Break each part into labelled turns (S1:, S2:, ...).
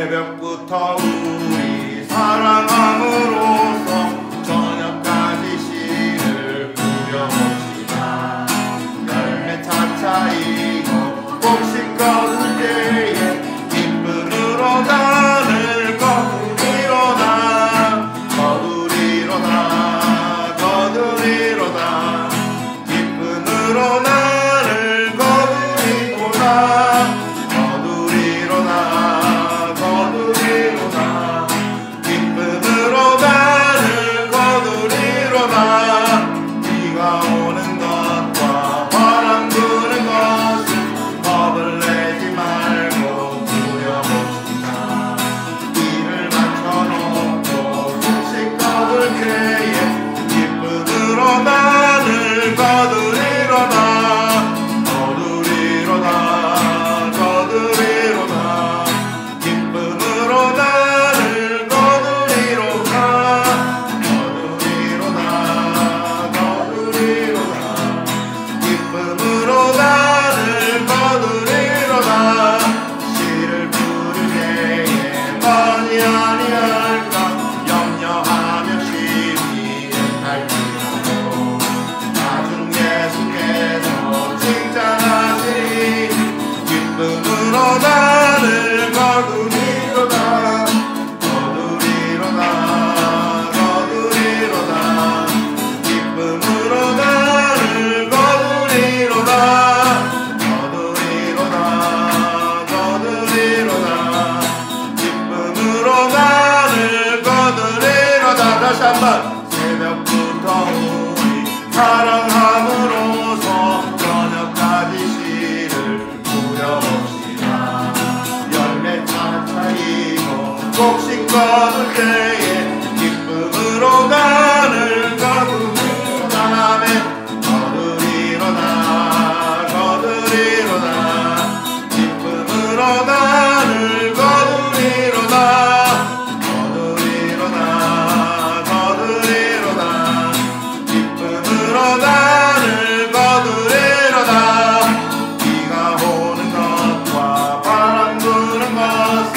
S1: 새벽부터 우리 사랑함으로써 저녁까지 시를 부려봅시다. 열매 차차이고 곡식 거둘 때에 기쁨으로 나를 거두리로다. 거두리로다. 거두리로다. 기쁨으로 나를 거두리로다. 거두리로다. 거두리로다. 기쁨으로 나를 거두리로다. 비가 오는 것과 바람 부는 것을 겁을 내지 말고 부려봅시다. 이를 맞춰놓고 곡식 거둘 때에 기쁨으로 나를 거두리로다. 거두리로다. 거두리로다. 기쁨으로 나를 거두리로다. 거두리로다. 거두리로다. 기쁨으로 나를 거두리로다. 시를 부를 때에 많이 아니할까 염려하며 심히 애탈지라도 나중 예수께서 칭찬하시리. 기쁨으로 나를 거두리로다. 거두리로다. 거두리로다. 기쁨으로 나를 거두리로다. 거두리로다. 거두리로다. 기쁨으로 나를 거두리로다. 다시 한번. 새벽부터 우리 사랑함으로써 저녁까지 시를 부려봅시다. 열매 차차이고 곡식 거둘 때에 기쁨으로 나를 거두리로다. 거두리로다. 거두리로다. 기쁨으로 나를 거두리로다. 거두리로다. 거두리로다. 기쁨으로 나를 거두리로다. 비가 오는 것과 바람 부는 것을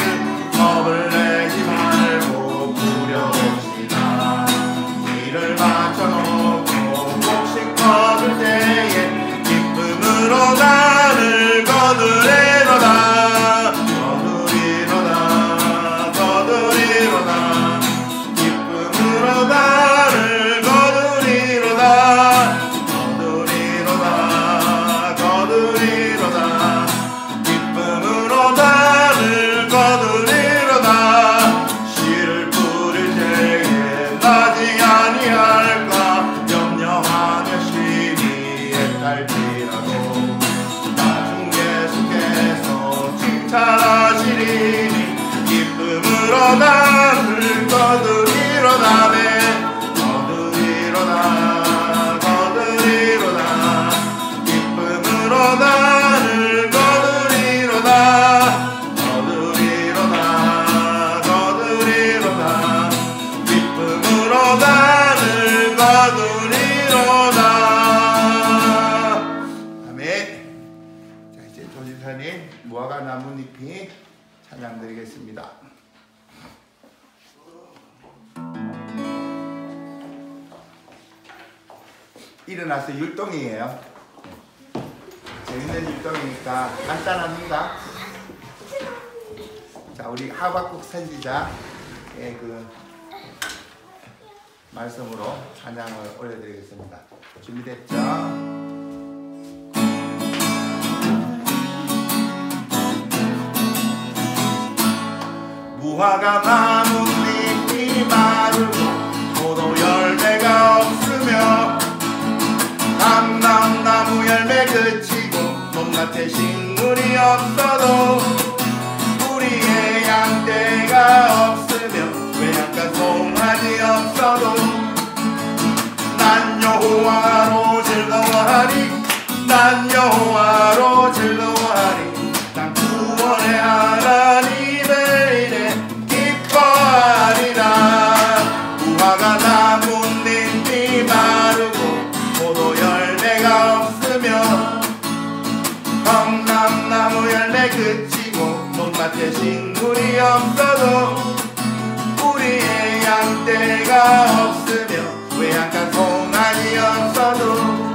S1: 겁을 내지 말고 부려봅시다. 이를 맞춰놓고 곡식 거둘 때에 기쁨으로 나를 거두리로다. 거두리로다. 거두리로다. 기쁨으로 나를 거두리로다. 거두리로다. 거두리로다. 기쁨으로 나를 거두리로다. 시를 부릴 때에 나지 아니할까 염려하며 심히 애탈지라도 나중 예수께서 칭찬하시리니 기쁨으로 나를 거두리로다. 거두리로다. 거두리로다. 기쁨으로 나를 거두리로다. 거두리로다. 거두리로다. 기쁨으로 나를 거두리로다. 아멘. 자, 이제 조지사님 무화과 나뭇잎이 찬양 드리겠습니다. 일어나서 율동이에요. 재밌는 율동이니까 간단합니다. 자, 우리 하박국 선지자의 그 말씀으로 찬양을 올려드리겠습니다. 준비됐죠? 무화과 나뭇잎이 마르고 포도 열매가 없으며 감람나무 열매 그치고 놈같은 식물이 없어도 우리의 양떼가 없으며 외양간 송아지 없어도 난 여호와로 즐거워하리. 난 여호와로 즐거워하리. 난 구원의 하나님을 인해 기뻐하리라. 무화과 나뭇잎이 마르고 포도 열매가 없으며 감람나무 열매 그치고 걸치고 논밭에 식물이 없어도 우리의 양떼가 없으며 외양간 송아지 없어도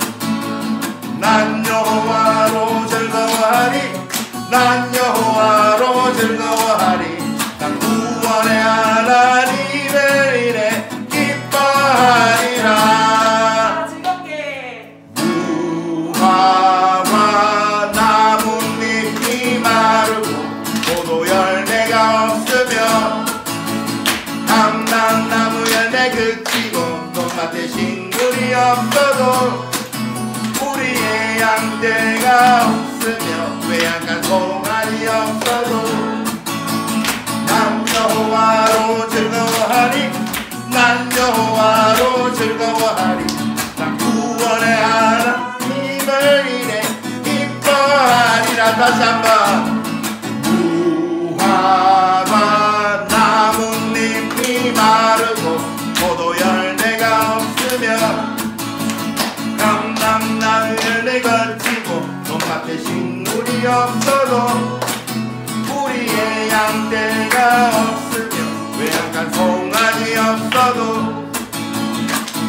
S1: 난 여호와로 즐거워하리 난 여호와로 즐거워하리 난 구원의 하나님을 인해 기뻐하리라.
S2: 즐겁게
S1: 무화과 나뭇잎이 마르고 포도 열매가 없으며 감람나무 열매 그치고 논밭에 식물이 없어도 우리의 양떼가 없으며 외양간 송아지 없어도 난 여호와로 즐거워하리 난 여호와로 즐거워하리 난 구원의 하나님을 인해 기뻐하리라. 다시 한번 무화과 나뭇잎이 마르고 포도 열매가 없으며 감람나무 열매 걸치고 논밭에 식물이 없어도 우리의 양떼가 없으며 외양간 송아지 없어도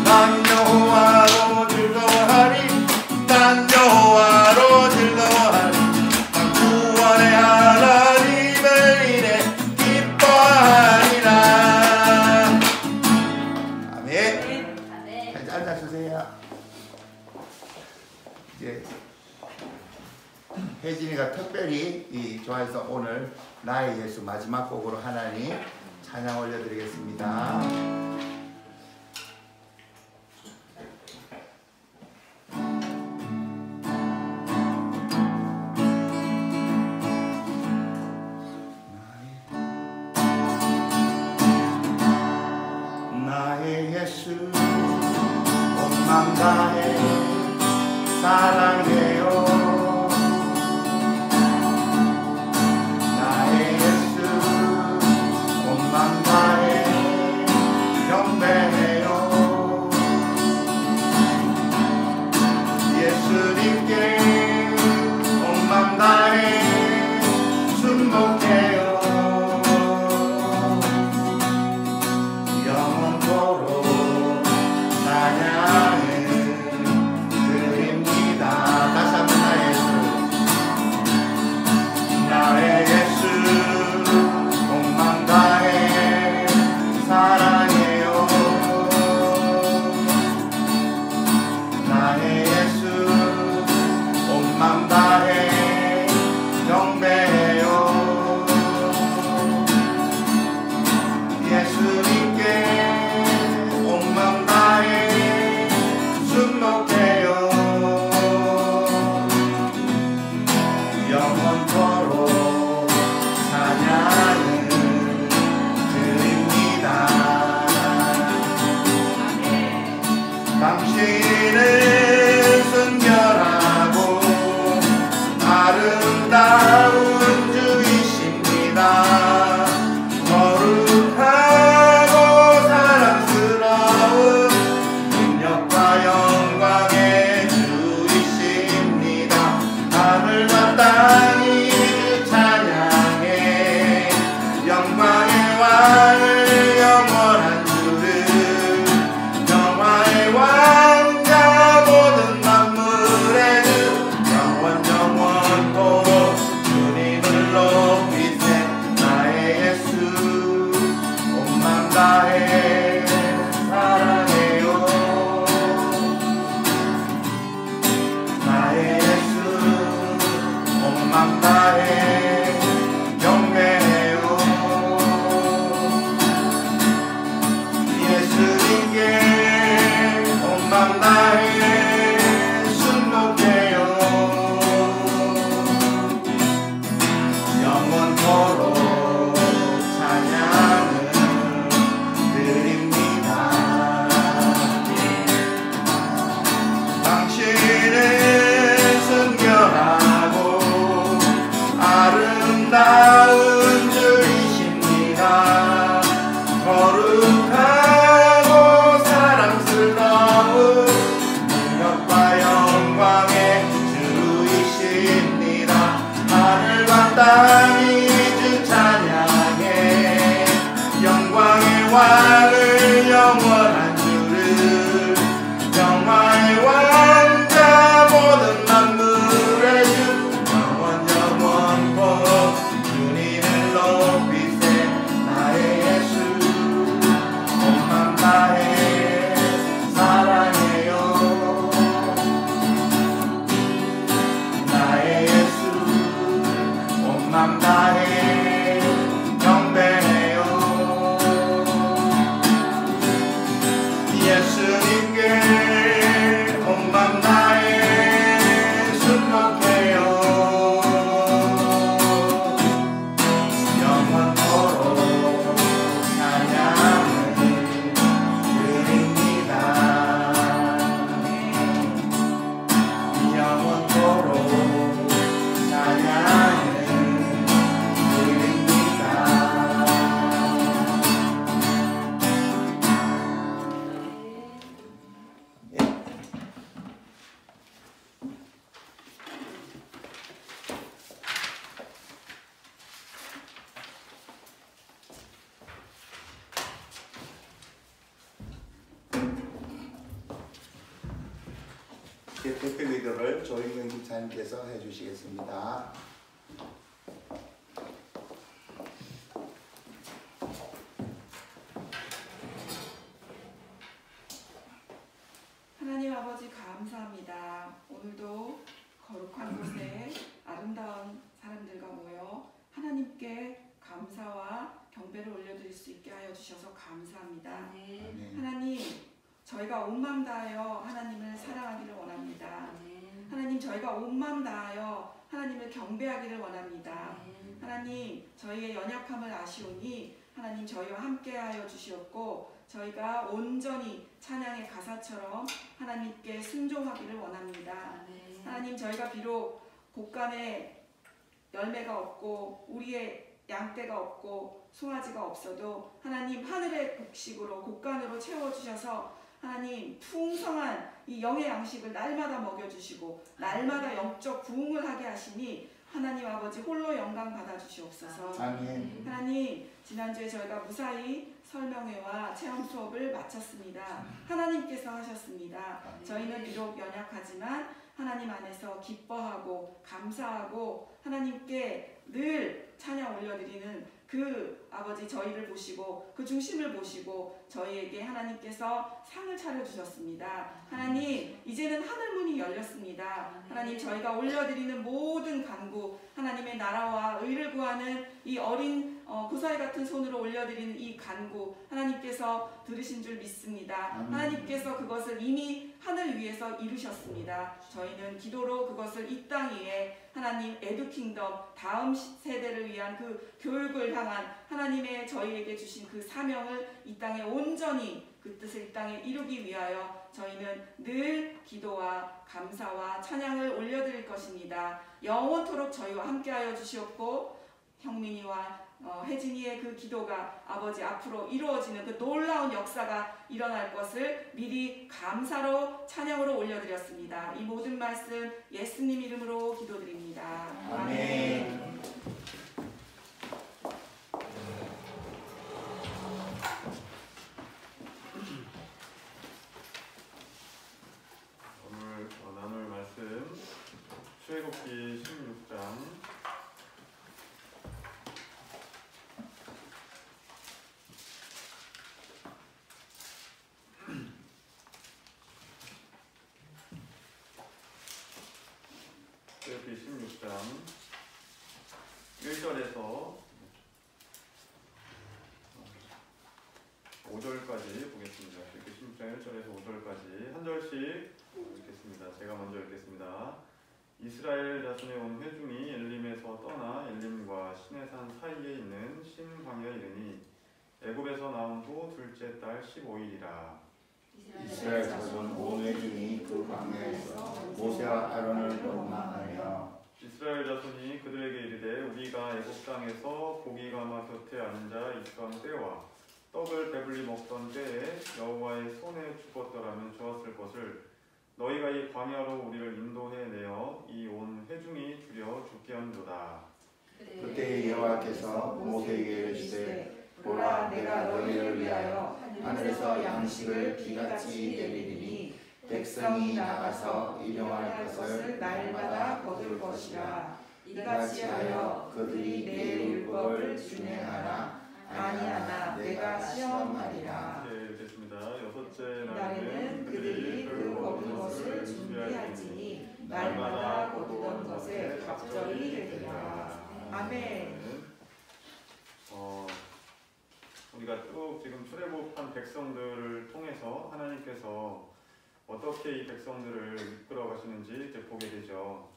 S1: 난 여호와로 즐거워하리 난 여호와로 즐거워하리 난 구원의 하나님을 인해 기뻐하리라. 아멘. 이제 앉아주세요. 이제 혜진이가 특별히 좋아해서 오늘 나의 예수 마지막 곡으로 하나님 찬양 올려드리겠습니다. 나의 예수 온 맘 다해 사랑해요. 당신은 순결하고 아름다운 주이십니다. 거룩하고 사랑스러운 능력과 영광의 주이십니다. 하늘과 땅이 주 찬양해 영광의 왕을 영원한 주를 영화의 왕자 모든 만물의 주 영원토록 주님을 높이세. 나의 예수 온 맘 다해 사랑해요. 나의 예수 온 맘 다해 경배해요. 예수님께 온 맘 다해 순복해요. 영원토록 찬양을 드립니다. 당신은 순결하고 아름다운 주이십니다. 거룩하고 사랑스러운 능력과 영광의 주이십니다. 하늘과 땅이 대표 기도를 조인경 집사님께서 해주시겠습니다.
S2: 하나님 아버지 감사합니다. 오늘도 거룩한 곳에 아름다운 사람들과 모여 하나님께 감사와 경배를 올려드릴 수 있게 하여 주셔서 감사합니다.
S1: 아멘.
S2: 하나님, 저희가 온 마음 다하여 하나님을 사랑하기를 원합니다. 하나님, 저희가 온 마음 다하여 하나님을 경배하기를 원합니다. 하나님, 저희의 연약함을 아시오니 하나님 저희와 함께하여 주시옵고 저희가 온전히 찬양의 가사처럼 하나님께 순종하기를 원합니다. 하나님, 저희가 비록 곳간에 열매가 없고 우리의 양떼가 없고 송아지가 없어도 하나님 하늘의 곡식으로 곳간으로 채워주셔서 하나님 풍성한 이 영의 양식을 날마다 먹여주시고 날마다 영적 부흥을 하게 하시니 하나님 아버지 홀로 영광 받아주시옵소서.
S1: 아멘.
S2: 하나님, 지난주에 저희가 무사히 설명회와 체험 수업을 마쳤습니다. 하나님께서 하셨습니다. 저희는 비록 연약하지만 하나님 안에서 기뻐하고 감사하고 하나님께 늘 찬양 올려드리는 그 아버지 저희를 보시고 그 중심을 보시고 저희에게 하나님께서 상을 차려주셨습니다. 하나님, 이제는 하늘문이 열렸습니다. 하나님, 저희가 올려드리는 모든 간구, 하나님의 나라와 의를 구하는 이 어린 구사의 같은 손으로 올려드리는 이 간구 하나님께서 들으신 줄 믿습니다. 하나님께서 그것을 이미 하늘 위에서 이루셨습니다. 저희는 기도로 그것을 이 땅 위에 하나님 에듀킹덤 다음 세대를 위한 그 교육을 향한 하나님의 저희에게 주신 그 사명을 이 땅에 온전히 그 뜻을 이 땅에 이루기 위하여 저희는 늘 기도와 감사와 찬양을 올려드릴 것입니다. 영원토록 저희와 함께하여 주시옵고 형민이와 혜진이의 그 기도가 아버지 앞으로 이루어지는 그 놀라운 역사가 일어날 것을 미리 감사로 찬양으로 올려드렸습니다. 이 모든 말씀 예수님 이름으로 기도드립니다. 아멘.
S3: 오늘 나눌 말씀 출애굽기 16장 출애굽기 16장 1절에서 5절까지 보겠습니다. 이렇게 16장 1절에서 5절까지 한 절씩 읽겠습니다. 제가 먼저 읽겠습니다. 이스라엘 자손의 온 회중이 엘림에서 떠나 엘림과 시내산 사이에 있는 신 광야에 이르니 애굽에서 나온 후 둘째 달 15일이라.
S1: 이스라엘 자손 온 회중이 그 광야에서 모세와 아론을 원망하며
S3: 이스라엘 자손이 그들에게 이르되 우리가 애굽 땅에서 고기가마 곁에 앉아 있던 때와 떡을 배불리 먹던 때에 여호와의 손에 죽었더라면 좋았을 것을 너희가 이 광야로 우리를 인도해 내어 이 온 회중이 두려 죽게 한도다.
S1: 그때 여호와께서 모세에게 이르시되 보라, 내가 너희를 위하여 하늘에서 양식을 비같이 내리리니 백성이 나가서 일용할 것을 날마다 거둘 것이라. 이같이 하여 그들이 내 율법을 준행하나 아니하나 내가 시험하리라.
S3: 네, 읽겠습니다. 여섯째
S2: 날에는 그들이 그 거둔 것을 준비할지니 날마다 거두던 것에 갑절이 되리라. 아멘.
S3: 우리가 쭉 지금 출애굽한 백성들을 통해서 하나님께서 어떻게 이 백성들을 이끌어 가시는지 이제 보게 되죠.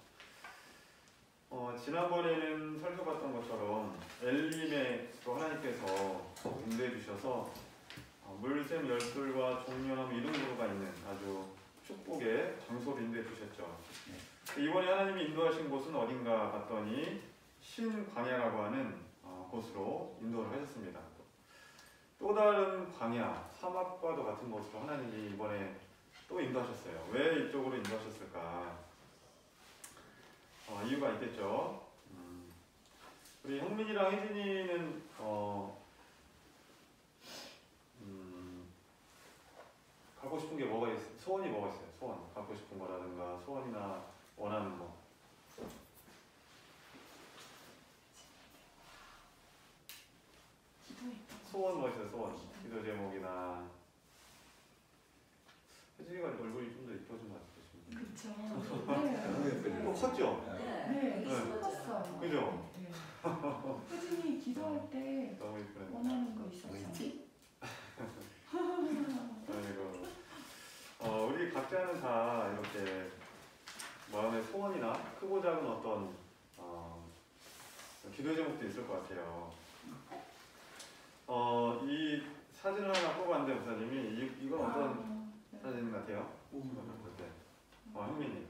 S3: 지난번에는 살펴봤던 것처럼 엘림에도 하나님께서 인도해 주셔서 물샘 열둘과 종려나무 이른 그루가 있는 아주 축복의 장소로 인도해 주셨죠. 이번에 하나님이 인도하신 곳은 어딘가 봤더니 신광야라고 하는 곳으로 인도를 하셨습니다. 또 다른 광야, 사막과도 같은 곳으로 하나님이 이번에 또 인도하셨어요. 왜 이쪽으로 인도하셨을까? 이유가 있겠죠. 우리 형민이랑 혜진이는 가고 싶은 게 뭐가 있어요? 소원이 뭐가 있어요? 소원, 갖고 싶은 거라든가 소원이나 원하는 거. 소원 뭐 있어요? 소원. 기도 제목이나. 혜진이가 얼굴이 좀 더 이뻐진 것 같아요.
S2: 그쵸.
S3: 또 컸죠?
S2: 네,
S3: 네.
S2: 컸어요.
S3: 그죠?
S2: 혜진이 기도할 때
S3: 너무 이쁘네.
S2: 원하는 거 있었잖아.
S3: 아이고. 우리 각자는 다 이렇게 마음의 소원이나 크고 작은 어떤 기도 제목도 있을 것 같아요. 이 사진을 하나 뽑았는데 목사님이 이건 어떤 사진 같아요? 현민님.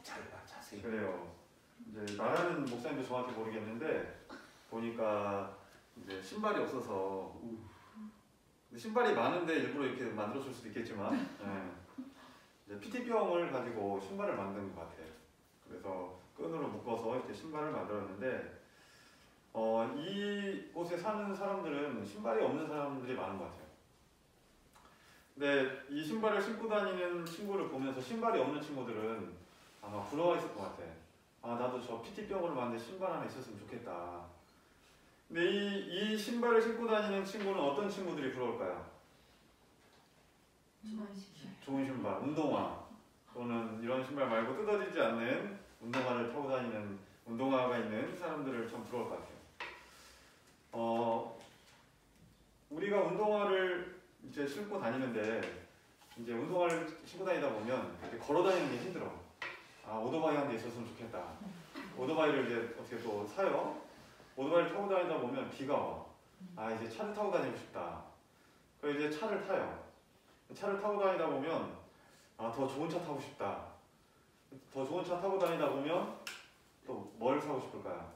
S1: 잘 봐, 자세히.
S3: 그래요. 이제 말하는 목사님도 정확히 모르겠는데 보니까 이제 신발이 없어서 신발이 많은데 일부러 이렇게 만들었을 수도 있겠지만 이제 PT병을 가지고 신발을 만든 것 같아요. 그래서 끈으로 묶어서 이렇게 신발을 만들었는데 이곳에 사는 사람들은 신발이 없는 사람들이 많은 것 같아요. 근데 이 신발을 신고 다니는 친구를 보면서 신발이 없는 친구들은 아마 부러워했을 것 같아. 나도 저 PT병으로 만든 신발 하나 있었으면 좋겠다. 근데 이 신발을 신고 다니는 친구는 어떤 친구들이 부러울까요? 좋은 신발, 운동화 또는 이런 신발 말고 뜯어지지 않는 운동화를 타고 다니는 운동화가 있는 사람들을 참 부러울 것 같아요. 우리가 운동화를 이제 신고 다니는데 이제 운동화를 신고 다니다 보면 걸어 다니는 게 힘들어. 오토바이 한 대 있었으면 좋겠다. 오토바이를 이제 어떻게 또 사요? 오토바이를 타고 다니다 보면 비가 와. 이제 차를 타고 다니고 싶다. 그래서 이제 차를 타요. 차를 타고 다니다 보면 더 좋은 차 타고 싶다. 더 좋은 차 타고 다니다 보면 또 뭘 사고 싶을까요?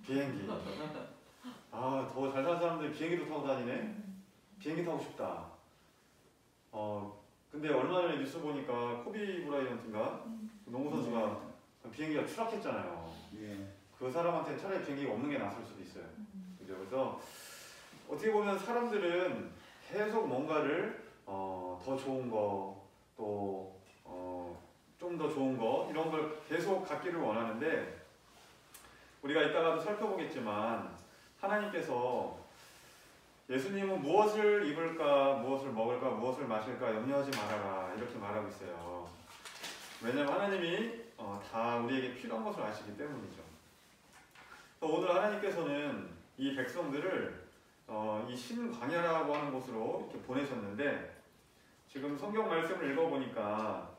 S3: 비행기. 더 잘 사는 사람들이 비행기도 타고 다니네. 비행기 타고 싶다. 근데 얼마 전에 뉴스 보니까 코비 브라이언트인가 농구 선수가 비행기가 추락했잖아요.
S1: 예.
S3: 그 사람한테 차라리 비행기가 없는 게 낫을 수도 있어요. 그죠? 그래서 어떻게 보면 사람들은 계속 뭔가를 더 좋은 거, 또 좀 더 좋은 거 이런 걸 계속 갖기를 원하는데 우리가 이따가도 살펴보겠지만 하나님께서 예수님은 무엇을 입을까, 무엇을 먹을까, 무엇을 마실까 염려하지 말아라 이렇게 말하고 있어요. 왜냐하면 하나님이 다 우리에게 필요한 것을 아시기 때문이죠. 오늘 하나님께서는 이 백성들을 이 신광야라고 하는 곳으로 이렇게 보내셨는데 지금 성경 말씀을 읽어보니까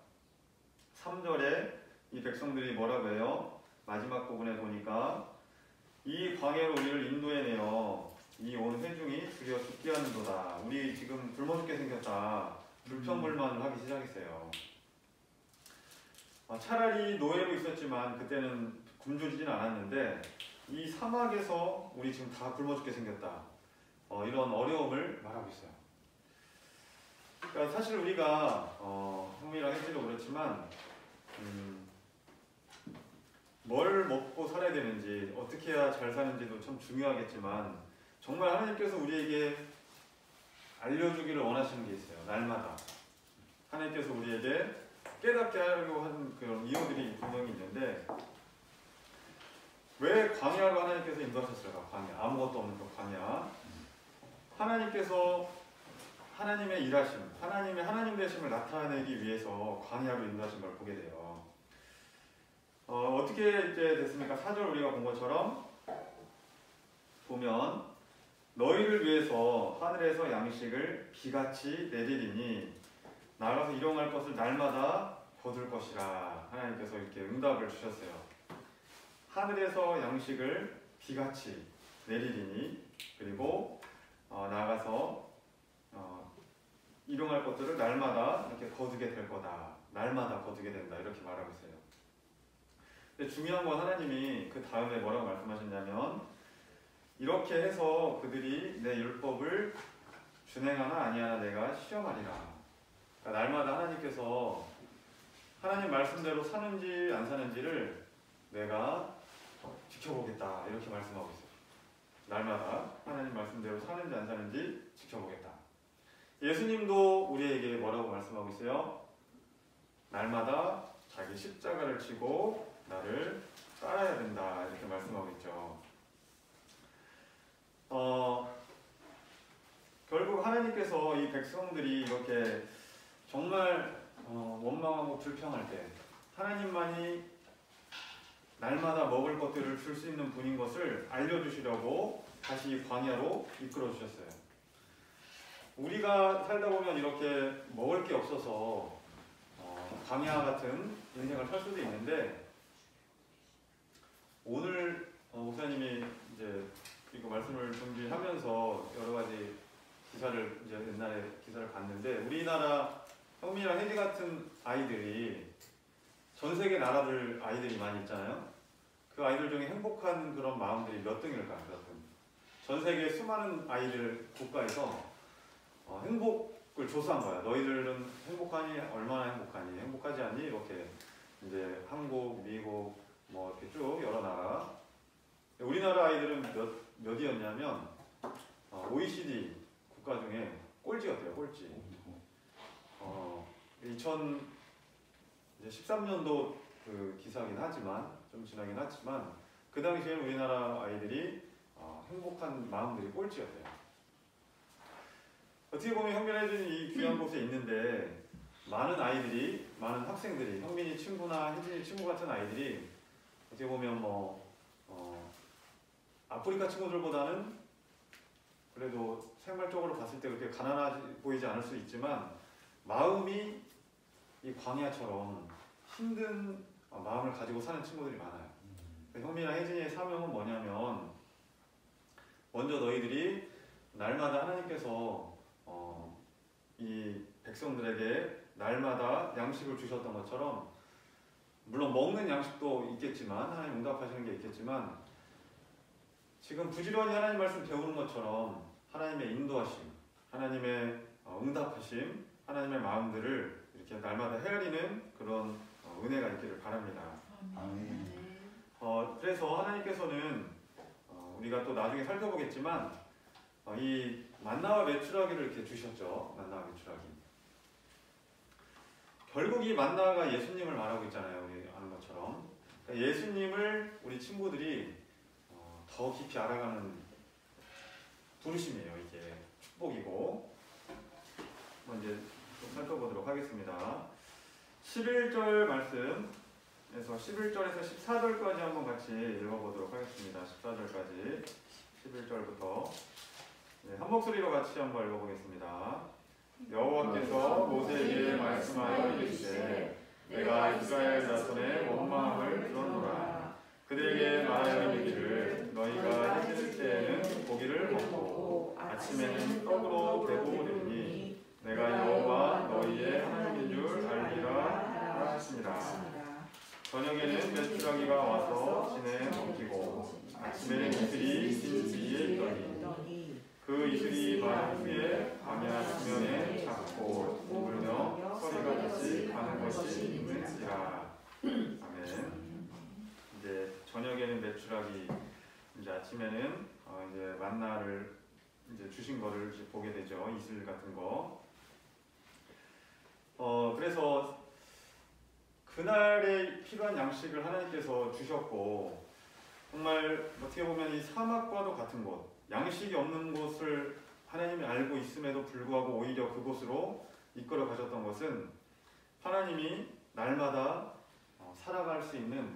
S3: 3절에 이 백성들이 뭐라고 해요? 마지막 부분에 보니까 이 광야로 우리를 인도해내어 이 온 회중이 죽여 죽게 하는도다. 우리 지금 굶어 죽게 생겼다. 불평불만을 하기 시작했어요. 차라리 노예로 있었지만 그때는 굶주리진 않았는데 이 사막에서 우리 지금 다 굶어 죽게 생겼다. 이런 어려움을 말하고 있어요. 그러니까 사실 우리가 형이랑 혜지도 그렇지만 뭘 먹고 살아야 되는지 어떻게 해야 잘 사는지도 참 중요하겠지만 정말 하나님께서 우리에게 알려주기를 원하시는 게 있어요. 날마다 하나님께서 우리에게 깨닫게 하려고 하는 그런 이유들이 분명히 있는데 왜 광야로 하나님께서 인도하셨을까? 광야, 아무것도 없는 그 광야. 하나님께서 하나님의 일하심, 하나님의 하나님 되심을 나타내기 위해서 광야로 인도하신 걸 보게 돼요. 어떻게 이제 됐습니까? 4절 우리가 본 것처럼 보면 너희를 위해서 하늘에서 양식을 비같이 내리리니 나가서 일용할 것을 날마다 거둘 것이라. 하나님께서 이렇게 응답을 주셨어요. 하늘에서 양식을 비같이 내리리니 그리고 나가서 일용할 것들을 날마다 이렇게 거두게 될 거다. 날마다 거두게 된다. 이렇게 말하고 있어요. 근데 중요한 건 하나님이 그 다음에 뭐라고 말씀하셨냐면 이렇게 해서 그들이 내 율법을 준행하나 아니하나 내가 시험하리라. 그러니까 날마다 하나님께서 하나님 말씀대로 사는지 안 사는지를 내가 지켜보겠다. 이렇게 말씀하고 있어요. 날마다 하나님 말씀대로 사는지 안 사는지 지켜보겠다. 예수님도 우리에게 뭐라고 말씀하고 있어요? 날마다 자기 십자가를 지고 나를 따라야 된다 이렇게 말씀하고 있죠. 결국 하나님께서 이 백성들이 이렇게 정말 원망하고 불평할 때 하나님만이 날마다 먹을 것들을 줄 수 있는 분인 것을 알려주시려고 다시 광야로 이끌어 주셨어요. 우리가 살다 보면 이렇게 먹을 게 없어서 광야 같은 인생을 살 수도 있는데, 오늘 목사님이 이제 이거 말씀을 준비하면서 여러 가지 기사를 이제 옛날에 기사를 봤는데, 우리나라 형민이랑 혜지 같은 아이들이 전 세계 나라들 아이들이 많이 있잖아요. 그 아이들 중에 행복한 그런 마음들이 몇 등일까요? 몇 등? 전 세계 수많은 아이들 국가에서 행복을 조사한 거야. 너희들은 행복하니? 얼마나 행복하니? 행복하지 않니? 이렇게 이제 한국, 미국 뭐 이렇게 쭉 여러 나라. 우리나라 아이들은 몇이었냐면 OECD 국가 중에 꼴찌였대요. 꼴찌. 2013년도 그 기사긴 하지만 좀 지나긴 하지만 그 당시에는 우리나라 아이들이 행복한 마음들이 꼴찌였대요. 어떻게 보면 현민아 혜진이 이 귀한 곳에 있는데 많은 아이들이, 많은 학생들이, 현민이 친구나 혜진이 친구 같은 아이들이 어떻게 보면 아프리카 친구들보다는 그래도 생활적으로 봤을 때 그렇게 가난하지 보이지 않을 수 있지만 마음이 이 광야처럼 힘든 마음을 가지고 사는 친구들이 많아요. 현민이랑 혜진이의 사명은 뭐냐면, 먼저 너희들이 날마다 하나님께서 이 백성들에게 날마다 양식을 주셨던 것처럼, 물론 먹는 양식도 있겠지만 하나님 응답하시는 게 있겠지만, 지금 부지런히 하나님 말씀 배우는 것처럼 하나님의 인도하심, 하나님의 응답하심, 하나님의 마음들을 이렇게 날마다 헤아리는 그런 은혜가 있기를 바랍니다.
S1: 아멘.
S3: 그래서 하나님께서는 우리가 또 나중에 살펴보겠지만 이 만나와 메추라기를 이렇게 주셨죠. 만나와 메추라기. 결국 이 만나가 예수님을 말하고 있잖아요. 우리 아는 것처럼. 그러니까 예수님을 우리 친구들이 더 깊이 알아가는 부르심이에요. 이게 축복이고. 이제 좀 살펴보도록 하겠습니다. 11절 말씀에서 11절에서 14절까지 한번 같이 읽어보도록 하겠습니다. 14절까지 11절부터 한 목소리로 같이 한번 읽어보겠습니다. 여호와께서 모세에게 말씀하여 이르시되 내가 이스라엘 자손의 원망을 들었노라. 그들에게 말하여 이르기를 너희가 해질 때에는 고기를 먹고 아침에는 떡으로 배부르리니 내가 여호와 너희의 하나님인 줄 알리라 하셨습니다. 저녁에는 메추라기가 와서 진에 엉키고 아침에는 이슬이 진 위에 있더니 그 이슬이 마른 후에 광야 수면에 작고 울며 소리가 같이 가는 것이 있는지라. 아멘. 이제 저녁에는 메추라기, 이제 아침에는 이제 만나를 이제 주신 거를 이제 보게 되죠. 이슬 같은 거. 그래서 그날에 필요한 양식을 하나님께서 주셨고, 정말 어떻게 보면 이 사막과도 같은 곳, 양식이 없는 곳을 하나님이 알고 있음에도 불구하고 오히려 그곳으로 이끌어 가셨던 것은 하나님이 날마다 살아갈 수 있는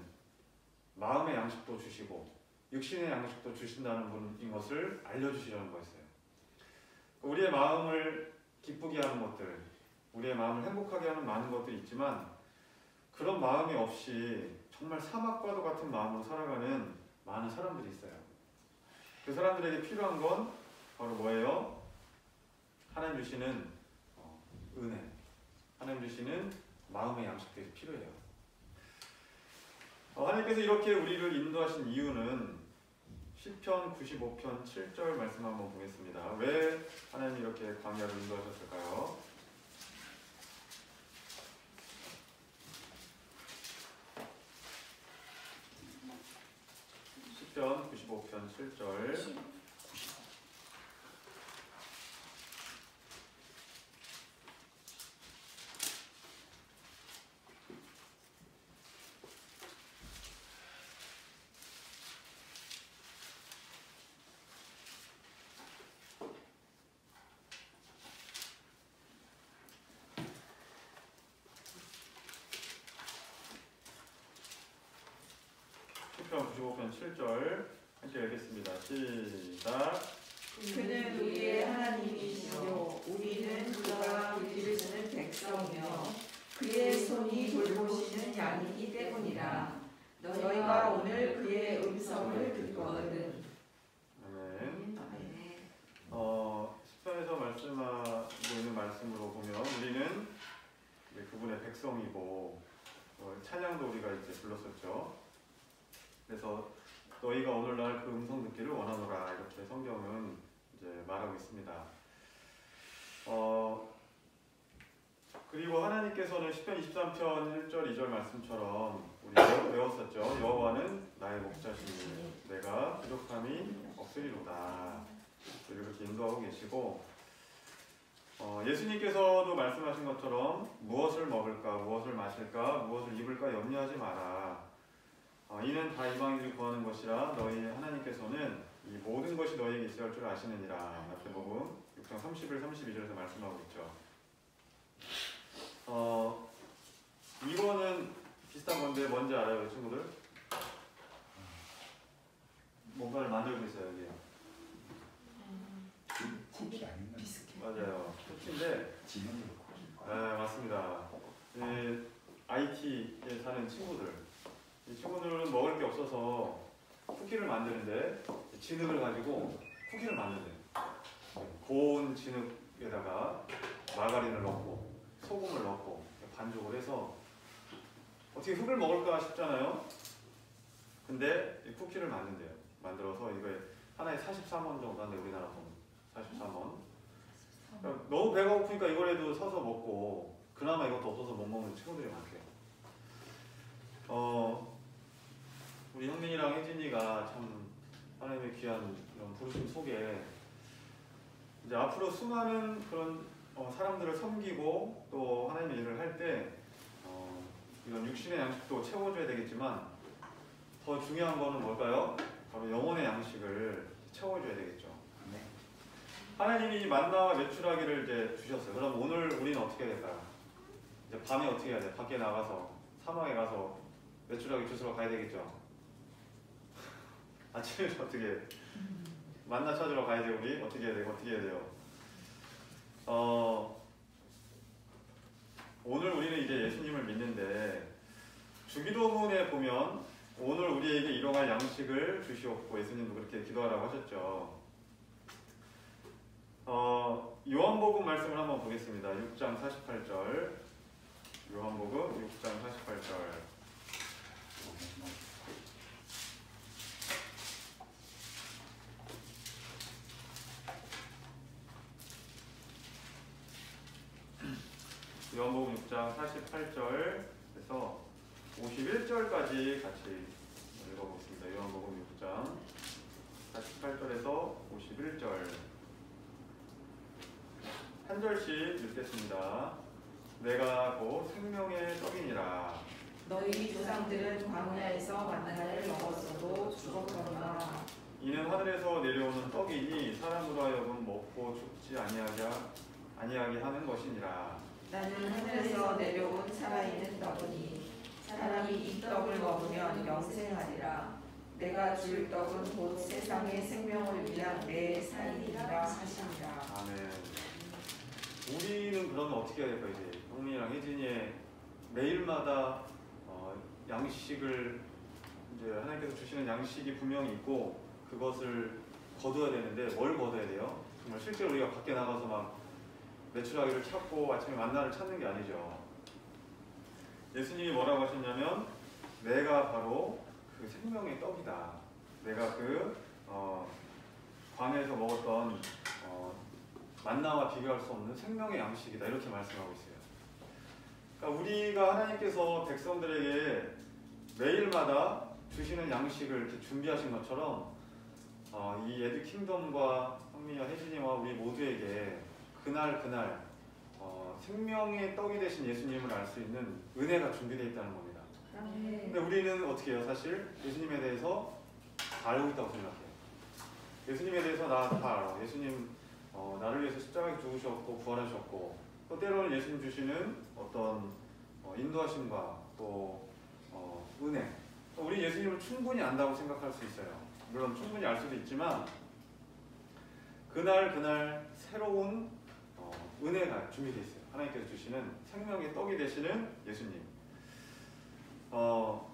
S3: 마음의 양식도 주시고 육신의 양식도 주신다는 분인 것을 알려주시려는 거였어요. 우리의 마음을 기쁘게 하는 것들, 우리의 마음을 행복하게 하는 많은 것들이 있지만 그런 마음이 없이 정말 사막과도 같은 마음으로 살아가는 많은 사람들이 있어요. 그 사람들에게 필요한 건 바로 뭐예요? 하나님 주시는 은혜, 하나님 주시는 마음의 양식들이 필요해요. 하나님께서 이렇게 우리를 인도하신 이유는 시편 95편 7절 말씀 한번 보겠습니다. 왜 하나님이 이렇게 광야를 인도하셨을까요? 시편 95편 7절. 55편 7절 함께 읽겠습니다. 시작.
S4: 그는 우리의 하나님이시요 우리는 그가 기르시는 백성이며 그의 손이 돌보시는 양이기 때문이라. 너희가 오늘 그의 음성을 듣거든.
S3: 아멘. 시편에서 말씀하고 있는 말씀으로 보면 우리는 이제 그분의 백성이고 찬양도 우리가 이제 불렀었죠. 그래서 너희가 오늘날 그 음성 듣기를 원하노라 이렇게 성경은 이제 말하고 있습니다. 그리고 하나님께서는 시편 23편 1절 2절 말씀처럼 우리 외웠었죠. 여호와는 나의 목자시니 내가 부족함이 없으리로다. 이렇게 인도하고 계시고 예수님께서도 말씀하신 것처럼 무엇을 먹을까 무엇을 마실까 무엇을 입을까 염려하지 마라. 이는 다 이방인들이 구하는 것이라 너희 하나님께서는 이 모든 것이 너희에게 있어야 할 줄 아시느니라. 마태복음 6장 31, 32절에서 말씀하고 있죠. 이거는 비슷한 건데 뭔지 알아요, 친구들? 뭔가를 만들고 있어요, 여기.
S1: 쿠키 아닌가?
S3: 맞아요. 쿠키인데.
S1: 지능으로 쿠키.
S3: 네, 맞습니다. IT에 사는 친구들. 이 친구들은 먹을 게 없어서 쿠키를 만드는데 진흙을 가지고 쿠키를 만든대요. 고운 진흙에다가 마가린을 넣고 소금을 넣고 반죽을 해서 어떻게 흙을 먹을까 싶잖아요. 근데 이 쿠키를 만든대요. 만들어서 이거에 하나에 43원 정도 한대, 우리나라 돈 43원. 그러니까 너무 배가 고프니까 이거라도 사서 먹고 그나마 이것도 없어서 못 먹는 친구들이 많대요. 우리 형민이랑 혜진이가 참 하나님의 귀한 이런 부르심 속에 이제 앞으로 수많은 그런 사람들을 섬기고 또 하나님의 일을 할 때 이런 육신의 양식도 채워줘야 되겠지만 더 중요한 거는 뭘까요? 바로 영혼의 양식을 채워줘야 되겠죠.
S1: 네.
S3: 하나님이 만나와 메추라기를 이제 주셨어요. 그럼 오늘 우리는 어떻게 해야 될까요? 이제 밤에 어떻게 해야 돼? 밖에 나가서 사막에 가서 메추라기 주스러 가야 되겠죠. 아침에 어떻게 만나 찾으러 가야 돼? 우리 어떻게 해야 돼? 어떻게 해야 돼요? 오늘 우리는 이제 예수님을 믿는데 주기도문에 보면 오늘 우리에게 일용할 양식을 주시옵고 예수님도 그렇게 기도하라고 하셨죠. 요한복음 말씀을 한번 보겠습니다. 6장 48절. 요한복음 6장 48절. 요한복음 6장 48절에서 51절까지 같이 읽어보겠습니다. 요한복음 6장 48절에서 51절 한 절씩 읽겠습니다. 내가 곧 생명의 떡이니라.
S4: 너희 조상들은 광야에서 만나를 먹었어도 죽었거니와
S3: 이는 하늘에서 내려오는 떡이니 사람으로 하여금 먹고 죽지 아니하게 하는 것이니라.
S4: 나는 하늘에서 내려온 살아있는 떡이니 사람이 이 떡을 먹으면 영생하리라. 내가 줄 떡은 곧 세상의 생명을 위한 내 살이니라 하시니라.
S3: 아멘. 우리는 그러면 어떻게 해야 될까? 이제 형민이랑 혜진이의 매일마다 양식을 이제 하나님께서 주시는 양식이 분명히 있고 그것을 거둬야 되는데 뭘 거둬야 돼요? 정말 실제로 우리가 밖에 나가서 막 메추라기를 찾고 아침에 만나를 찾는 게 아니죠. 예수님이 뭐라고 하셨냐면 내가 바로 그 생명의 떡이다. 내가 그 광야에서 먹었던 만나와 비교할 수 없는 생명의 양식이다. 이렇게 말씀하고 있어요. 그러니까 우리가 하나님께서 백성들에게 매일마다 주시는 양식을 이렇게 준비하신 것처럼 이 에드 킹덤과 형민이와 혜진이와 우리 모두에게 그날 생명의 떡이 되신 예수님을 알 수 있는 은혜가 준비되어 있다는 겁니다. 근데 우리는 어떻게 해요? 사실 예수님에 대해서 다 알고 있다고 생각해요. 예수님에 대해서 나 다 알아. 예수님 나를 위해서 십자가에 죽으셨고 부활하셨고 또 때로는 예수님 주시는 어떤 인도하심과 또 은혜. 우리 예수님을 충분히 안다고 생각할 수 있어요. 물론 충분히 알 수도 있지만 그날 새로운 은혜가 준비되어 있어요. 하나님께서 주시는 생명의 떡이 되시는 예수님. 그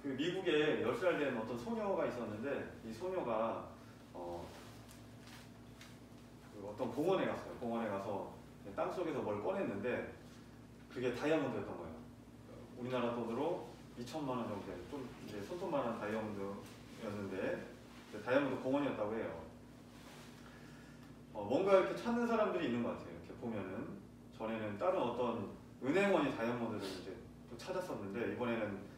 S3: 미국에 10살 된 어떤 소녀가 있었는데 이 소녀가 그 어떤 공원에 갔어요. 공원에 가서 땅 속에서 뭘 꺼냈는데 그게 다이아몬드였던 거예요. 우리나라 돈으로 2천만 원 정도 돼요. 좀 이제 손톱만한 다이아몬드였는데 다이아몬드 공원이었다고 해요. 뭔가 이렇게 찾는 사람들이 있는 것 같아요. 이렇게 보면은 전에는 다른 어떤 은행원이 다이아몬드를 이제 또 찾았었는데 이번에는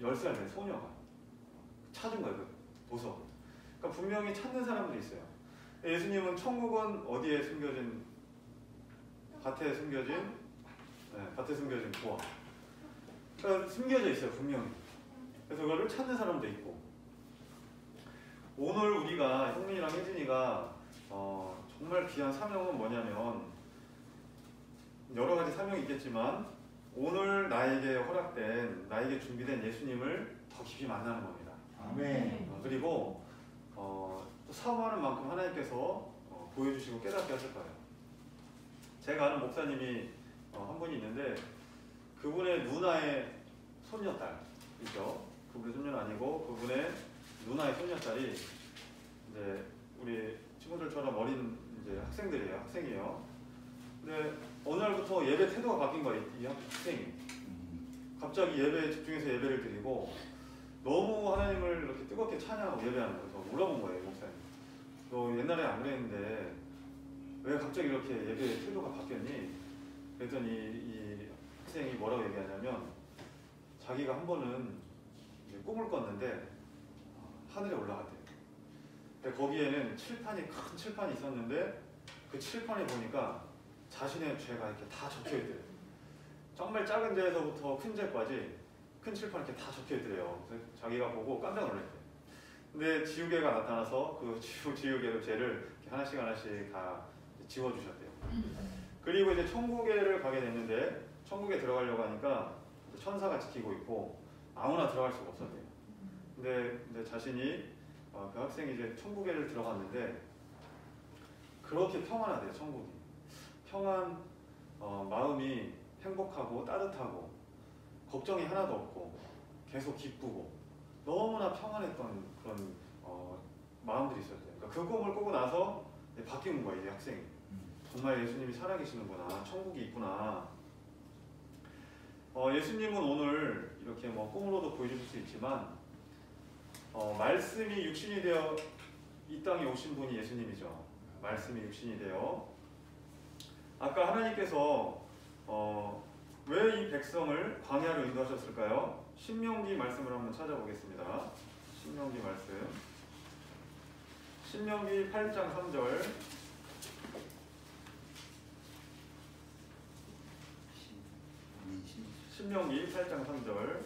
S3: 10살 된 소녀가 찾은 거예요. 그 보석. 그러니까 분명히 찾는 사람들이 있어요. 예수님은 천국은 어디에 숨겨진 밭에 숨겨진 부엌. 그러니까 숨겨져 있어요. 분명히. 그래서 그거를 찾는 사람도 있고 오늘 우리가 형민이랑 혜진이가 정말 귀한 사명은 뭐냐면 여러 가지 사명이 있겠지만 오늘 나에게 허락된 나에게 준비된 예수님을 더 깊이 만나는 겁니다.
S1: 아멘.
S3: 그리고 또 사모하는 만큼 하나님께서 보여주시고 깨닫게 하실 거예요. 제가 아는 목사님이 한 분이 있는데 그분의 누나의 손녀딸이죠. 그분의 손녀는 아니고 그분의 누나의 손녀딸이 이제 우리 친구들처럼 어린 이제 학생이에요. 근데 어느 날부터 예배 태도가 바뀐 거예요. 이 학생이 갑자기 예배에 집중해서 예배를 드리고 너무 하나님을 이렇게 뜨겁게 찬양하고 예배하는 거예요. 그래서 물어본 거예요. 목사님, 너 옛날에 안 그랬는데 왜 갑자기 이렇게 예배 태도가 바뀌었니? 그랬더니 이 학생이 뭐라고 얘기하냐면 자기가 한 번은 이제 꿈을 꿨는데 하늘에 올라갔대요. 근데 거기에는 큰 칠판이 있었는데 그 칠판에 보니까 자신의 죄가 이렇게 다 적혀있대요. 정말 작은 죄에서부터 큰 죄까지 큰 칠판에 이렇게 다 적혀있더래요. 그래서 자기가 보고 깜짝 놀랐대요. 근데 지우개가 나타나서 그 지우개로 죄를 하나씩 다 지워주셨대요. 그리고 이제 천국에를 가게 됐는데 천국에 들어가려고 하니까 천사가 지키고 있고 아무나 들어갈 수가 없었대요. 근데 자신이 그 학생이 이제 천국에를 들어갔는데 그렇게 평안하대요. 천국이 마음이 행복하고 따뜻하고 걱정이 하나도 없고 계속 기쁘고 너무나 평안했던 그런 마음들이 있었대요. 그러니까 그 꿈을 꾸고 나서 바뀐 거예요. 이 학생이 정말 예수님이 살아계시는구나, 천국이 있구나. 예수님은 오늘 이렇게 꿈으로도 보여주실 수 있지만 말씀이 육신이 되어 이 땅에 오신 분이 예수님이죠. 말씀이 육신이 되어 아까 하나님께서 왜 이 백성을 광야로 인도하셨을까요? 신명기 말씀을 한번 찾아보겠습니다. 신명기 말씀 신명기 8장 3절 신명기 8장 3절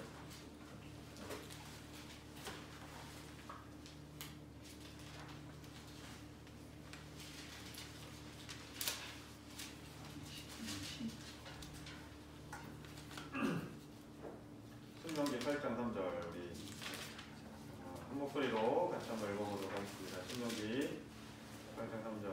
S3: 신명기 8장 3절 우리 한 목소리로 같이 한번 읽어보도록 하겠습니다. 신명기 8장 3절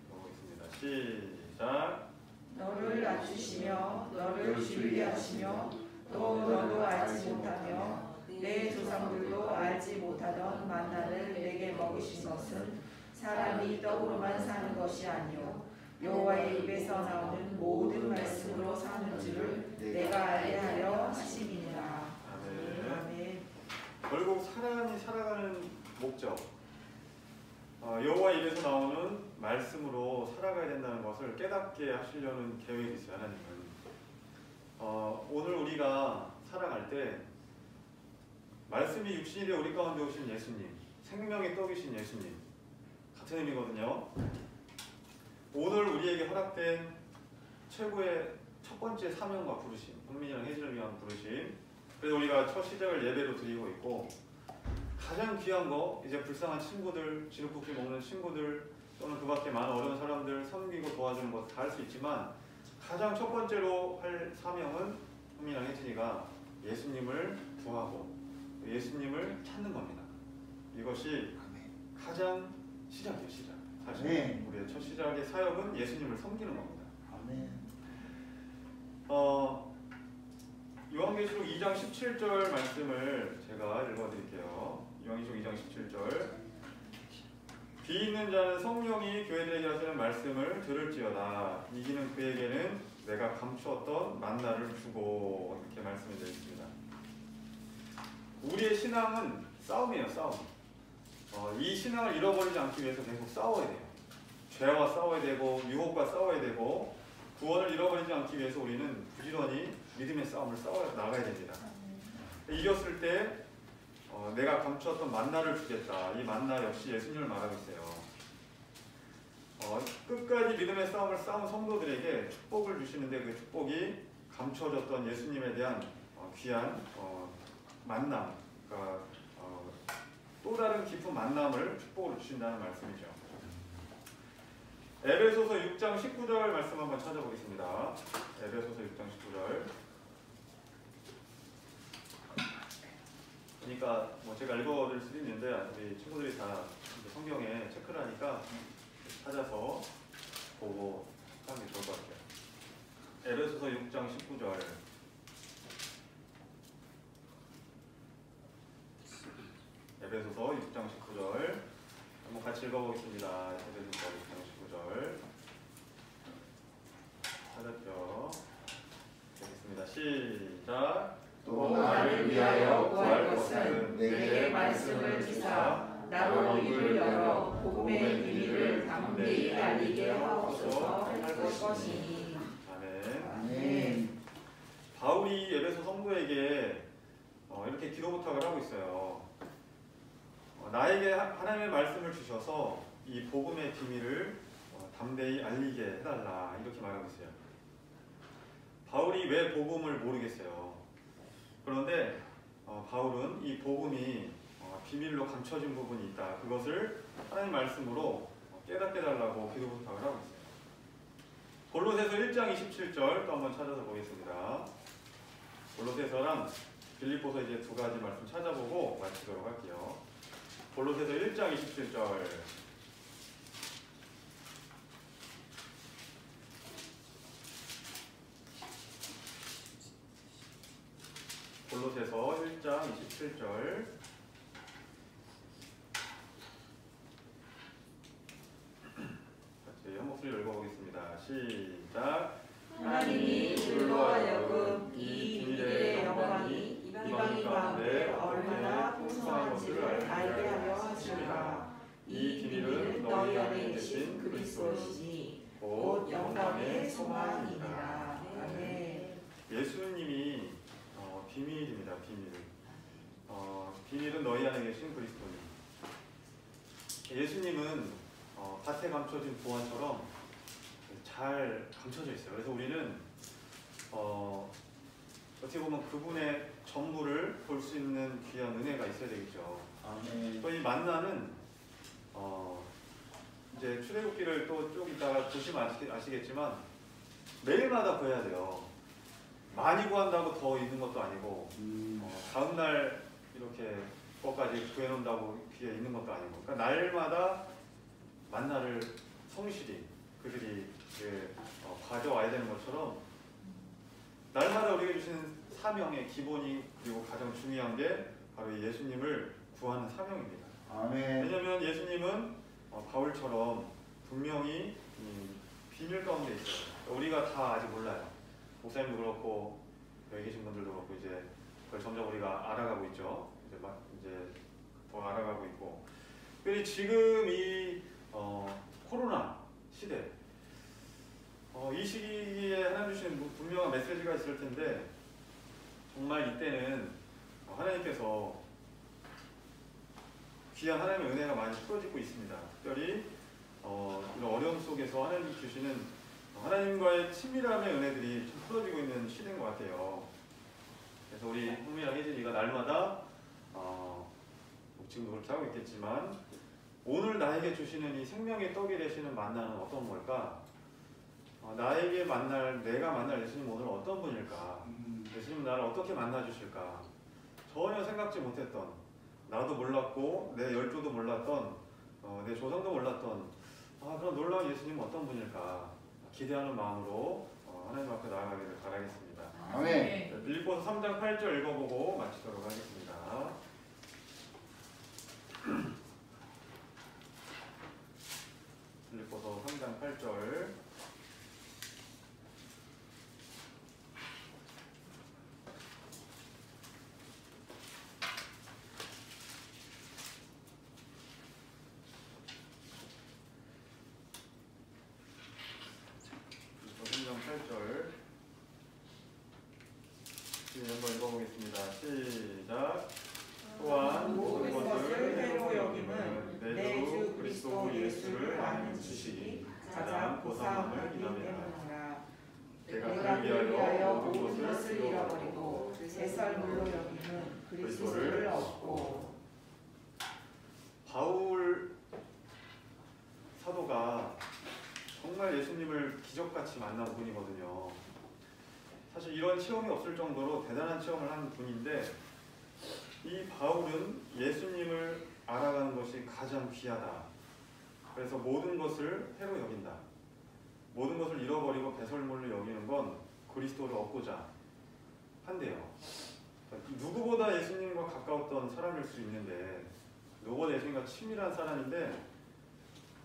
S3: 읽어보겠습니다. 시작.
S4: 너를 낮추시며 너를 주의하시며 또 너도 알지 못하며 내 조상들도 알지 못하던 만나를 내게 먹이신 것은 사람이 떡으로만 사는 것이 아니요 여호와의 입에서 나오는 모든 말씀으로 사는 줄을 내가 알게 하려 하심이니라. 아멘.
S3: 결국 사람이 살아가는 목적, 여호와 입에서 나오는 말씀으로 살아가야 된다는 것을 깨닫게 하시려는 계획이 있어요. 하나님은 오늘 우리가 살아갈 때 말씀이 육신이 되어 우리 가운데 오신 예수님, 생명의 떡이신 예수님 같은 의미거든요. 오늘 우리에게 허락된 최고의 첫 번째 사명과 부르심, 형민이랑 혜진을 위한 부르심. 그래서 우리가 첫 시작을 예배로 드리고 있고 가장 귀한 거 이제 불쌍한 친구들, 진흙국수 먹는 친구들 또는 그 밖에 많은 어려운 사람들 섬기고 도와주는 것 다 할 수 있지만 가장 첫 번째로 할 사명은 흥민이랑 혜진이가 예수님을 구하고 예수님을 찾는 겁니다. 이것이 가장 시작이에요. 시작. 사실
S1: 네.
S3: 우리의 첫 시작의 사역은 예수님을 섬기는 겁니다.
S1: 아멘.
S3: 요한계시록 2장 17절 말씀을 제가 읽어드릴게요. 요한계시록 2장 17절. 비 있는 자는 성령이 교회들에게 하시는 말씀을 들을지어다. 이기는 그에게는 내가 감추었던 만나를 주고, 이렇게 말씀이 되어 있습니다. 우리의 신앙은 싸움이에요. 싸움. 이 신앙을 잃어버리지 않기 위해서 계속 싸워야 돼요. 죄와 싸워야 되고 유혹과 싸워야 되고 구원을 잃어버리지 않기 위해서 우리는 부지런히 믿음의 싸움을 싸워 나가야 됩니다. 이겼을 때 내가 감추었던 만나를 주겠다. 이 만나 역시 예수님을 말하고 있어요. 끝까지 믿음의 싸움을 싸운 성도들에게 축복을 주시는데 그 축복이 감춰졌던 예수님에 대한 귀한 만남, 그러니까 또 다른 깊은 만남을 축복으로 주신다는 말씀이죠. 에베소서 6장 19절 말씀 한번 찾아보겠습니다. 에베소서 6장 19절. 그러니까 뭐 제가 읽어드릴 수도 있는데 우리 친구들이 다 성경에 체크를 하니까 찾아서 보고 하는 게 좋을 것 같아요. 에베소서 6장 19절. 에베소서 6장 19절. 한번 같이 읽어보겠습니다. 에베소서 6장 19절. 찾았죠? 되겠습니다. 시작.
S4: 또 나를 위하여 구할 것은 내게 말씀을 주사 나로 입을 열어 복음의 비밀을 담대히 알리게 하옵소서 할 것이니.
S3: 아멘.
S1: 아멘.
S3: 바울이 에베소 성도에게 이렇게 기도 부탁을 하고 있어요. 나에게 하나님의 말씀을 주셔서 이 복음의 비밀을 담대히 알리게 해달라, 이렇게 말하고 있어요. 바울이 왜 복음을 모르겠어요. 그런데 바울은 이 복음이 비밀로 감춰진 부분이 있다. 그것을 하나님 말씀으로 깨닫게 해달라고 기도 부탁을 하고 있어요. 골로새서 1장 27절 또 한번 찾아서 보겠습니다. 골로새서랑 빌립보서 이제 두 가지 말씀 찾아보고 마치도록 할게요. 골로새서 1장 27절. 골로새서 1장 27절. 같이 한 목소리 읽어보겠습니다. 시작.
S4: 하나님이 줄로 하여금 이 비밀의 영광이 이방인 가운데 얼마나 풍성한 것을 알게 하려 하시리라. 이 비밀은 너희 안에 계신 그리스도시니 곧 영광의 소망이니라. 아멘.
S3: 예수님이 비밀입니다. 비밀. 비밀은 너희 안에 계신 그리스도니. 예수님은 밭에 감춰진 보화처럼 잘 감춰져 있어요. 그래서 우리는 어떻게 보면 그분의 전부를 볼 수 있는 귀한 은혜가 있어야 되겠죠.
S1: 아멘.
S3: 또 이 만나는 이제 출애굽기를 또 쭉 이따가 보시면 아시겠지만 매일마다 구해야 돼요. 많이 구한다고 더 있는 것도 아니고 다음날 이렇게 그것까지 구해놓는다고 귀에 있는 것도 아니고, 그러니까 날마다 만나를 성실히 그들이 가져와야 되는 것처럼 날마다 우리에게 주시는 사명의 기본이, 그리고 가장 중요한 게 바로 예수님을 구하는 사명입니다.
S1: 아멘.
S3: 왜냐하면 예수님은 바울처럼 분명히 비밀 가운데 있어요. 우리가 다 아직 몰라요. 목사님도 그렇고 여기 계신 분들도 그렇고 이제 그걸 점점 우리가 알아가고 있죠. 이제 더 알아가고 있고. 그리고 지금 이 코로나 시대, 이 시기에 하나님 주시는 분명한 메시지가 있을 텐데, 정말 이때는 하나님께서 귀한 하나님의 은혜가 많이 풀어지고 있습니다. 특별히 이런 어려움 속에서 하나님 주시는 하나님과의 친밀함의 은혜들이 좀 풀어지고 있는 시대인 것 같아요. 그래서 우리 흥미랑 혜진이가 날마다 지금도 그렇게 하고 있겠지만 오늘 나에게 주시는 이 생명의 떡이 되시는 만나는 어떤 걸까? 나에게 내가 만날 예수님 오늘 어떤 분일까? 예수님 나를 어떻게 만나 주실까? 전혀 생각지 못했던, 나도 몰랐고 내 열조도 몰랐던, 내 조상도 몰랐던 그런 놀라운 예수님 어떤 분일까? 기대하는 마음으로 하나님 앞에 나아가기를 바라겠습니다.
S1: 아멘.
S3: 빌립보서 3장 8절 읽어보고 마치도록 하겠습니다. 빌립보서 3장 8절. 한번 읽어보겠습니다. 시작. 또한 모든 것을 해로 여김은 내 주 그리스도 예수를 아는 지식이 가장 고상함을 인함이라. 내가 그를 위하여 모든 것을 잃어버리고
S4: 뱃설물로 여김은 그리스도를 얻고.
S3: 바울 사도가 정말 예수님을 기적같이 만난 분이거든요. 사실 이런 체험이 없을 정도로 대단한 체험을 한 분인데, 이 바울은 예수님을 알아가는 것이 가장 귀하다. 그래서 모든 것을 해로 여긴다. 모든 것을 잃어버리고 배설물로 여기는 건 그리스도를 얻고자 한대요. 누구보다 예수님과 가까웠던 사람일 수 있는데, 누구보다 예수님과 친밀한 사람인데,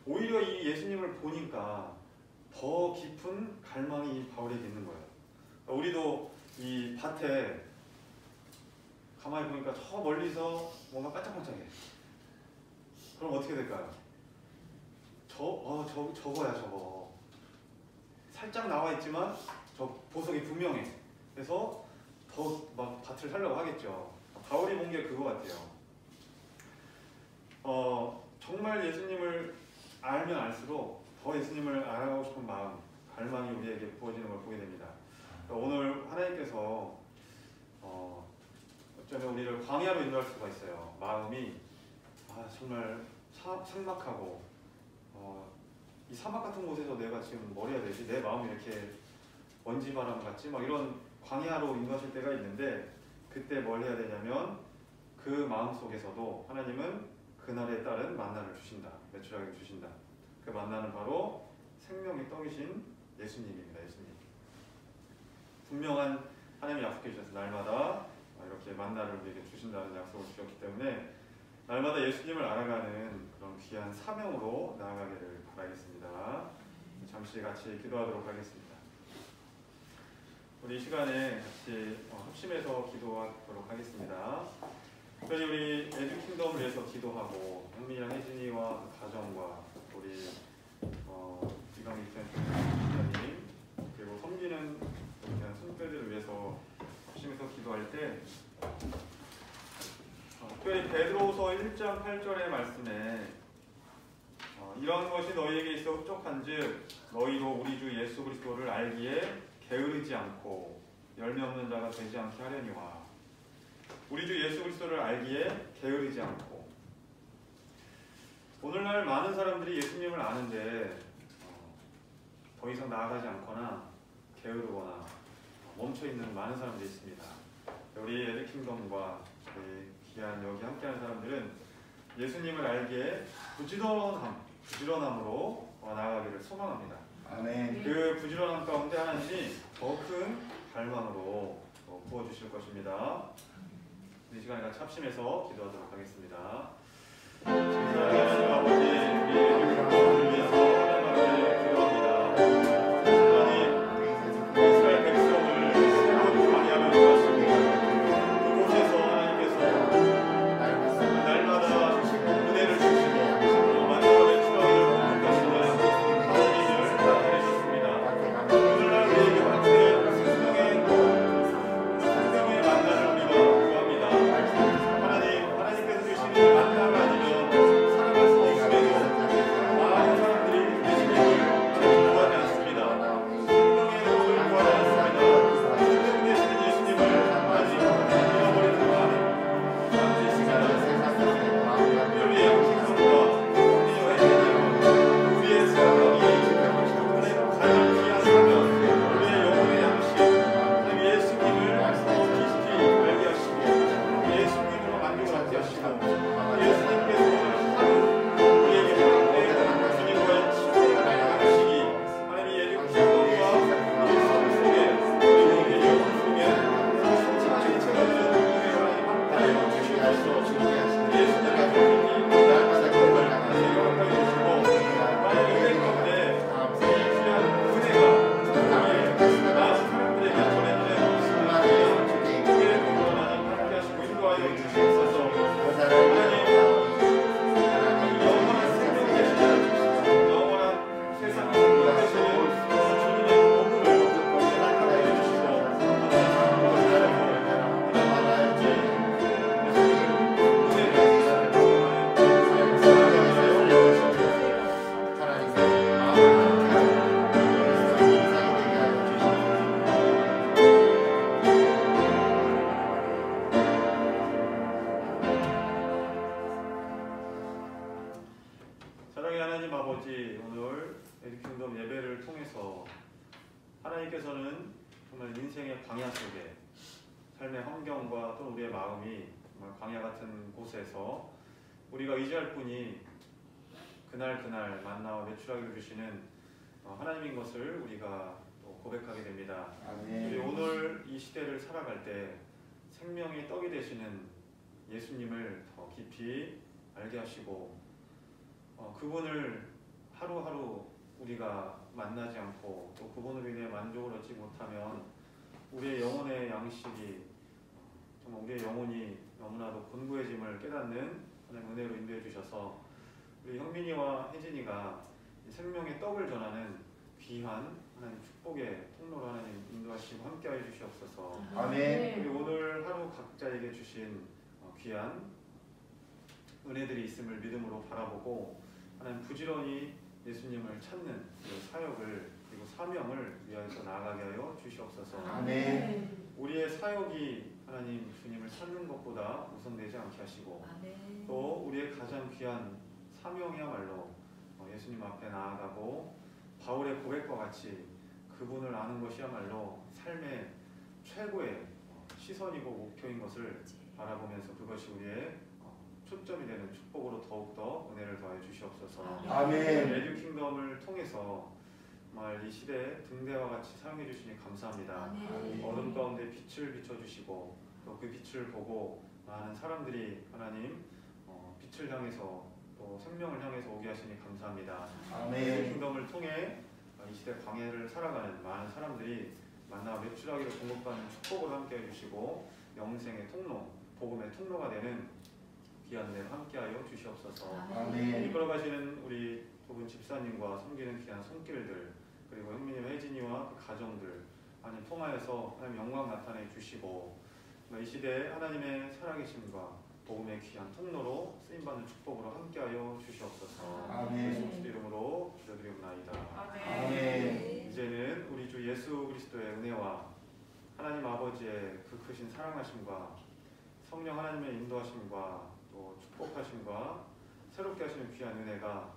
S3: 오히려 이 예수님을 보니까 더 깊은 갈망이 이 바울에게 있는 거예요. 우리도 이 밭에 가만히 보니까 저 멀리서 뭔가 반짝반짝해. 그럼 어떻게 될까요? 저거야 저거. 살짝 나와 있지만 저 보석이 분명해. 그래서 더 막 밭을 살려고 하겠죠. 바울이 본 게 그거 같아요. 정말 예수님을 알면 알수록 더 예수님을 알아가고 싶은 마음, 갈망이 우리에게 부어지는 걸 보게 됩니다. 오늘 하나님께서 어쩌면 우리를 광야로 인도할 수가 있어요. 마음이 정말 삭막하고 이 사막 같은 곳에서 내가 지금 뭘 해야 되지? 내 마음이 이렇게 먼지바람 같지? 막 이런 광야로 인도하실 때가 있는데, 그때 뭘 해야 되냐면 그 마음 속에서도 하나님은 그날에 따른 만나를 주신다. 매출하게 주신다. 그 만나는 바로 생명의 떡이신 예수님입니다. 예수님. 분명한 하나님이 약속해 주셔서 날마다 이렇게 만나를 우리에게 주신다는 약속을 주셨기 때문에 날마다 예수님을 알아가는 그런 귀한 사명으로 나아가기를 바라겠습니다. 잠시 같이 기도하도록 하겠습니다. 우리 이 시간에 같이 합심해서 기도하도록 하겠습니다. 특별히 우리 에듀킹덤을 위해서 기도하고 현민이랑 혜진이와 그 가정과 우리 이강희 기자님 그리고 섬기는 손님들을 위해서 합심해서 기도할 때 특별히 베드로후서 1장 8절의 말씀에 이런 것이 너희에게 있어 흡족한즉 너희도 우리 주 예수 그리스도를 알기에 게으르지 않고 열매 없는 자가 되지 않게 하려니와. 우리 주 예수 그리스도를 알기에 게으르지 않고. 오늘날 많은 사람들이 예수님을 아는데 더 이상 나아가지 않거나 게으르거나 멈춰있는 많은 사람들이 있습니다. 우리 에듀킹덤과 우리 귀한 여기 함께하는 사람들은 예수님을 알기에 부지런함으로 나아가기를 소망합니다.
S1: 아멘.
S3: 그 부지런함 가운데 하나님이 더 큰 갈망으로 부어주실 것입니다. 이 시간에 같이 합심해서 기도하도록 하겠습니다. 사랑하는 아버지, 우리 위해서 하나님께 기도합니다. 하나님, 이스라엘 백성을 새로운 광야로 인도하시고 그곳에서 하나님께서 날마다 은혜를 주시고 만나의 추가를 공급하시는 하나님을 나타내셨습니다. 오늘날 우리에게 맡은 생명의 만나를 우리가 구합니다. 하나님께서 주시는 만나가 아니면 살아갈 수 없음에도 삶의 환경과 또 우리의 마음이 정말 광야 같은 곳에서 우리가 의지할 분이 그날 만나와 매출하기를 주시는 하나님인 것을 우리가 또 고백하게 됩니다. 우리 오늘 이 시대를 살아갈 때 생명의 떡이 되시는 예수님을 더 깊이 알게 하시고 그분을 하루하루 우리가 만나지 않고 또 그분으로 인해 만족을 얻지 못하면 우리의 영혼의 양식이 정말 우리의 영혼이 너무나도 곤고해짐을 깨닫는 하나님 은혜로 인도해 주셔서 우리 형민이와 혜진이가 생명의 떡을 전하는 귀한 하나님 축복의 통로로 하나님 인도하시고 함께하여 주시옵소서.
S1: 아멘.
S3: 우리 오늘 하루 각자에게 주신 귀한 은혜들이 있음을 믿음으로 바라보고 하나님 부지런히 예수님을 찾는 그 사역을 그리고 사명을 위하여서 나아가게 하여 주시옵소서.
S1: 아멘.
S3: 우리의 사역이 하나님 주님을 찾는 것보다 우선되지 않게 하시고 또 우리의 가장 귀한 사명이야말로 예수님 앞에 나아가고 바울의 고백과 같이 그분을 아는 것이야말로 삶의 최고의 시선이고 목표인 것을 바라보면서 그것이 우리의 초점이 되는 축복으로 더욱더 은혜를 더해 주시옵소서.
S1: 아멘.
S3: 에듀킹덤을 통해서 정말 이 시대에 등대와 같이 사용해 주시니 감사합니다. 어둠 가운데 빛을 비춰주시고 또 그 빛을 보고 많은 사람들이 하나님 빛을 향해서 또 생명을 향해서 오게 하시니 감사합니다. 에듀킹덤을 통해 이 시대 광야를 살아가는 많은 사람들이 만나 매출하기를 공급받는 축복으로 함께 해주시고 영생의 통로, 복음의 통로가 되는 귀한 은혜로 함께하여 주시옵소서.
S1: 아멘.
S3: 이끌어가시는 우리 두 분 집사님과 섬기는 귀한 손길들 그리고 형민이와 혜진이와 그 가정들 하나님 통하여서 하나님 영광 나타내 주시고 이 시대에 하나님의 살아계심과 복음의 귀한 통로로 쓰임받는 축복으로 함께하여 주시옵소서.
S1: 아멘.
S3: 예수 그리스도 이름으로 기도드리옵나이다.
S1: 아멘.
S3: 이제는 우리 주 예수 그리스도의 은혜와 하나님 아버지의 그 크신 사랑하심과 성령 하나님의 인도하심과 또 축복하심과 새롭게 하시는 귀한 은혜가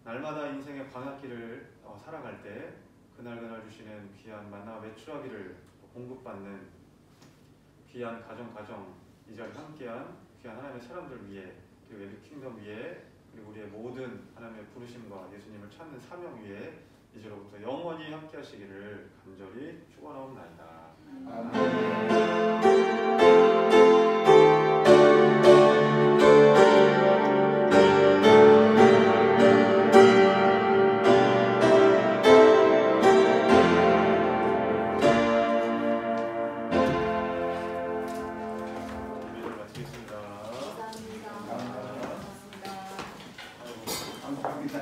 S3: 날마다 인생의 광야길을 살아갈 때 그날 주시는 귀한 만나와 매출하기를 공급받는 귀한 가정 이 자리에 함께한 귀한 하나님의 사람들 위해 그리고 에듀킹덤 위에 그리고 우리의 모든 하나님의 부르심과 예수님을 찾는 사명 위에 이제로부터 영원히 함께 하시기를 간절히 축원하옵나이다.
S1: 아멘.
S3: 예배를 마치겠습니다.
S1: 감사합니다.